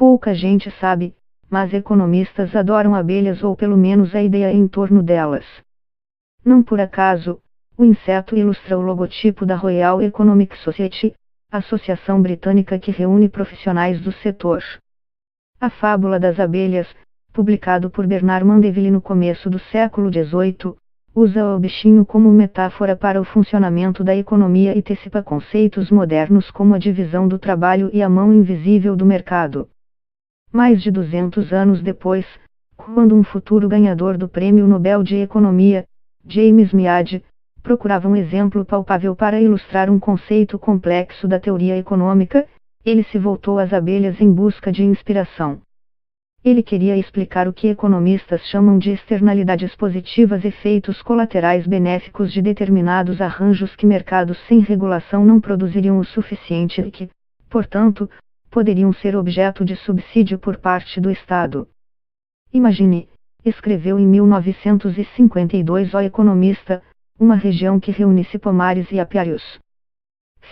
Pouca gente sabe, mas economistas adoram abelhas ou pelo menos a ideia em torno delas. Não por acaso, o inseto ilustra o logotipo da Royal Economic Society, associação britânica que reúne profissionais do setor. A Fábula das Abelhas, publicado por Bernard Mandeville no começo do século XVIII, usa o bichinho como metáfora para o funcionamento da economia e antecipa conceitos modernos como a divisão do trabalho e a mão invisível do mercado. Mais de 200 anos depois, quando um futuro ganhador do Prêmio Nobel de Economia, James Meade, procurava um exemplo palpável para ilustrar um conceito complexo da teoria econômica, ele se voltou às abelhas em busca de inspiração. Ele queria explicar o que economistas chamam de externalidades positivas, efeitos colaterais benéficos de determinados arranjos que mercados sem regulação não produziriam o suficiente e que, portanto, poderiam ser objeto de subsídio por parte do Estado. Imagine, escreveu em 1952 o economista, uma região que reunisse pomares e apiários.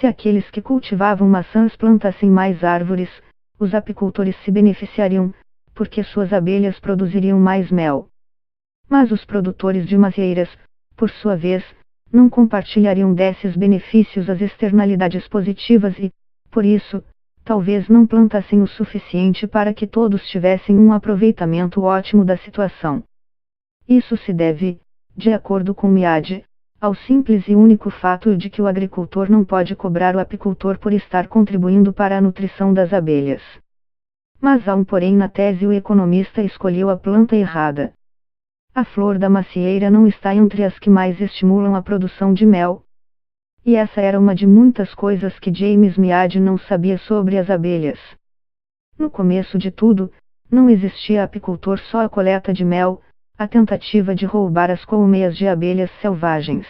Se aqueles que cultivavam maçãs plantassem mais árvores, os apicultores se beneficiariam, porque suas abelhas produziriam mais mel. Mas os produtores de macieiras, por sua vez, não compartilhariam desses benefícios as externalidades positivas e, por isso, talvez não plantassem o suficiente para que todos tivessem um aproveitamento ótimo da situação. Isso se deve, de acordo com Meade, ao simples e único fato de que o agricultor não pode cobrar o apicultor por estar contribuindo para a nutrição das abelhas. Mas há um porém na tese: o economista escolheu a planta errada. A flor da macieira não está entre as que mais estimulam a produção de mel. E essa era uma de muitas coisas que James Meade não sabia sobre as abelhas. No começo de tudo, não existia apicultor, só a coleta de mel, a tentativa de roubar as colmeias de abelhas selvagens.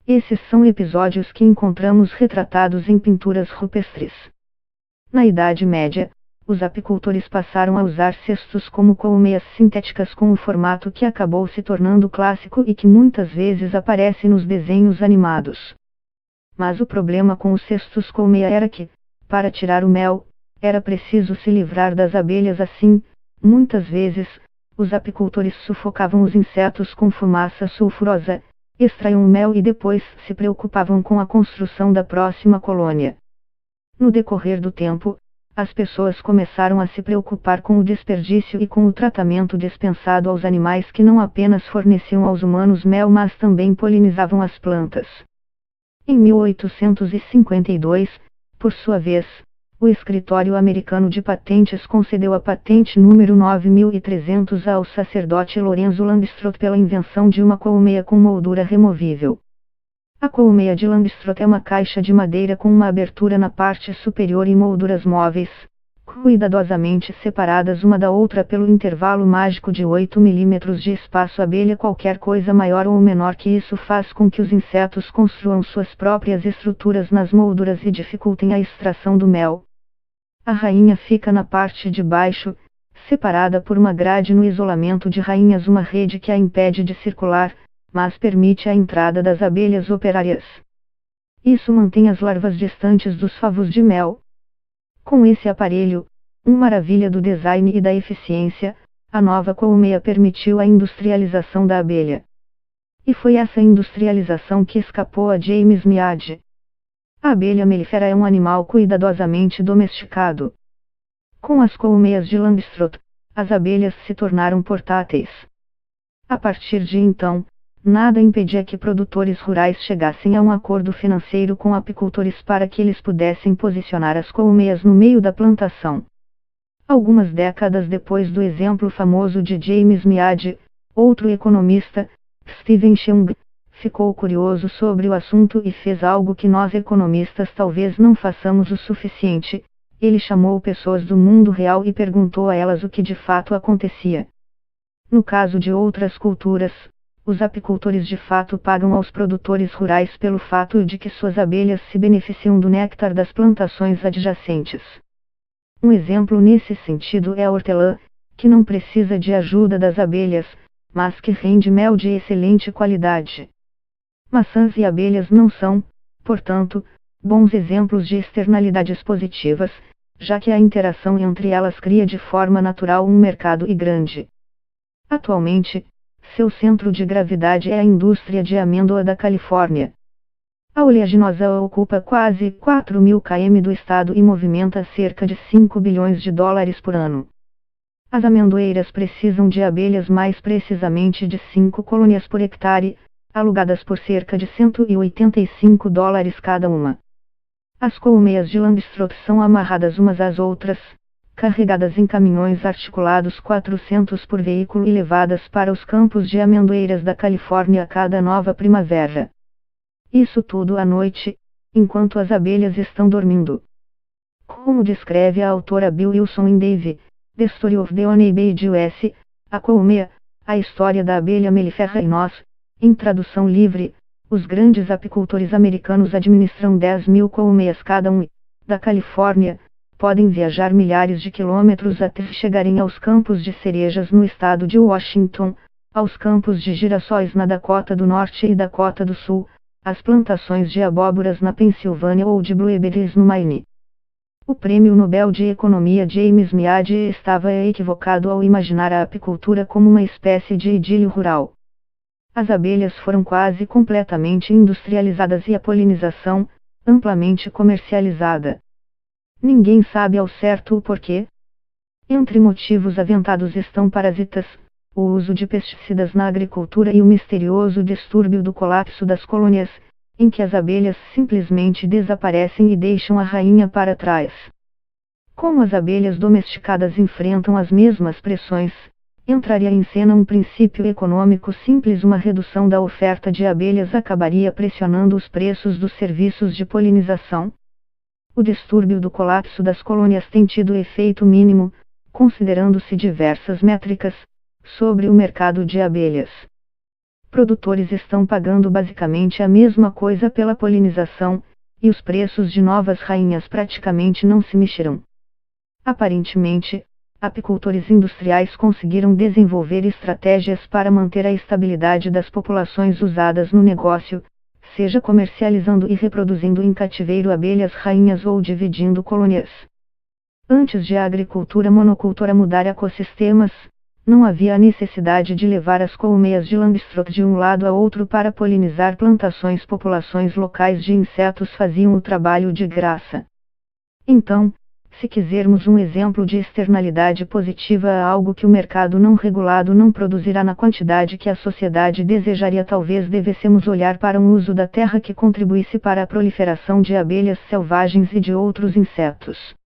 Esses são episódios que encontramos retratados em pinturas rupestres. Na Idade Média, os apicultores passaram a usar cestos como colmeias sintéticas com um formato que acabou se tornando clássico e que muitas vezes aparece nos desenhos animados. Mas o problema com os cestos colmeia era que, para tirar o mel, era preciso se livrar das abelhas assim, muitas vezes, os apicultores sufocavam os insetos com fumaça sulfurosa, extraíam o mel e depois se preocupavam com a construção da próxima colônia. No decorrer do tempo, as pessoas começaram a se preocupar com o desperdício e com o tratamento dispensado aos animais que não apenas forneciam aos humanos mel, mas também polinizavam as plantas. Em 1852, por sua vez, o Escritório Americano de Patentes concedeu a patente número 9300 ao sacerdote Lorenzo Langstroth pela invenção de uma colmeia com moldura removível. A colmeia de Langstroth é uma caixa de madeira com uma abertura na parte superior e molduras móveis, cuidadosamente separadas uma da outra pelo intervalo mágico de 8 mm de espaço. Abelha, qualquer coisa maior ou menor que isso faz com que os insetos construam suas próprias estruturas nas molduras e dificultem a extração do mel. A rainha fica na parte de baixo, separada por uma grade no isolamento de rainhas, uma rede que a impede de circular, mas permite a entrada das abelhas operárias. Isso mantém as larvas distantes dos favos de mel. Com esse aparelho, uma maravilha do design e da eficiência, a nova colmeia permitiu a industrialização da abelha. E foi essa industrialização que escapou a James Meade. A abelha melífera é um animal cuidadosamente domesticado. Com as colmeias de Langstroth, as abelhas se tornaram portáteis. A partir de então, nada impedia que produtores rurais chegassem a um acordo financeiro com apicultores para que eles pudessem posicionar as colmeias no meio da plantação. Algumas décadas depois do exemplo famoso de James Meade, outro economista, Stephen Cheung, ficou curioso sobre o assunto e fez algo que nós economistas talvez não façamos o suficiente. Ele chamou pessoas do mundo real e perguntou a elas o que de fato acontecia. No caso de outras culturas, os apicultores de fato pagam aos produtores rurais pelo fato de que suas abelhas se beneficiam do néctar das plantações adjacentes. Um exemplo nesse sentido é a hortelã, que não precisa de ajuda das abelhas, mas que rende mel de excelente qualidade. Maçãs e abelhas não são, portanto, bons exemplos de externalidades positivas, já que a interação entre elas cria de forma natural um mercado e grande. Atualmente, seu centro de gravidade é a indústria de amêndoa da Califórnia. A oleaginosa ocupa quase 4.000 km do estado e movimenta cerca de 5 bilhões de dólares por ano. As amendoeiras precisam de abelhas, mais precisamente de 5 colônias por hectare, alugadas por cerca de $185 cada uma. As colmeias de Langstroth são amarradas umas às outras, carregadas em caminhões articulados 400 por veículo e levadas para os campos de amendoeiras da Califórnia a cada nova primavera. Isso tudo à noite, enquanto as abelhas estão dormindo. Como descreve a autora Bill Wilson em The Story of the Honeybee US, a colmeia, a história da abelha melífera, e nós, em tradução livre, os grandes apicultores americanos administram 10.000 colmeias cada um e, da Califórnia, podem viajar milhares de quilômetros até chegarem aos campos de cerejas no estado de Washington, aos campos de girassóis na Dakota do Norte e Dakota do Sul, às plantações de abóboras na Pensilvânia ou de blueberries no Maine. O Prêmio Nobel de Economia James Meade estava equivocado ao imaginar a apicultura como uma espécie de idílio rural. As abelhas foram quase completamente industrializadas e a polinização, amplamente comercializada. Ninguém sabe ao certo o porquê. Entre motivos aventados estão parasitas, o uso de pesticidas na agricultura e o misterioso distúrbio do colapso das colônias, em que as abelhas simplesmente desaparecem e deixam a rainha para trás. Como as abelhas domesticadas enfrentam as mesmas pressões, entraria em cena um princípio econômico simples: uma redução da oferta de abelhas acabaria pressionando os preços dos serviços de polinização. O distúrbio do colapso das colônias tem tido efeito mínimo, considerando-se diversas métricas, sobre o mercado de abelhas. Produtores estão pagando basicamente a mesma coisa pela polinização, e os preços de novas rainhas praticamente não se mexeram. Aparentemente, apicultores industriais conseguiram desenvolver estratégias para manter a estabilidade das populações usadas no negócio, seja comercializando e reproduzindo em cativeiro abelhas rainhas ou dividindo colônias. Antes de a agricultura monocultora mudar ecossistemas, não havia a necessidade de levar as colmeias de Langstroth de um lado a outro para polinizar plantações. Populações locais de insetos faziam o trabalho de graça. Então, se quisermos um exemplo de externalidade positiva a algo que o mercado não regulado não produzirá na quantidade que a sociedade desejaria, talvez devêssemos olhar para um uso da terra que contribuísse para a proliferação de abelhas selvagens e de outros insetos.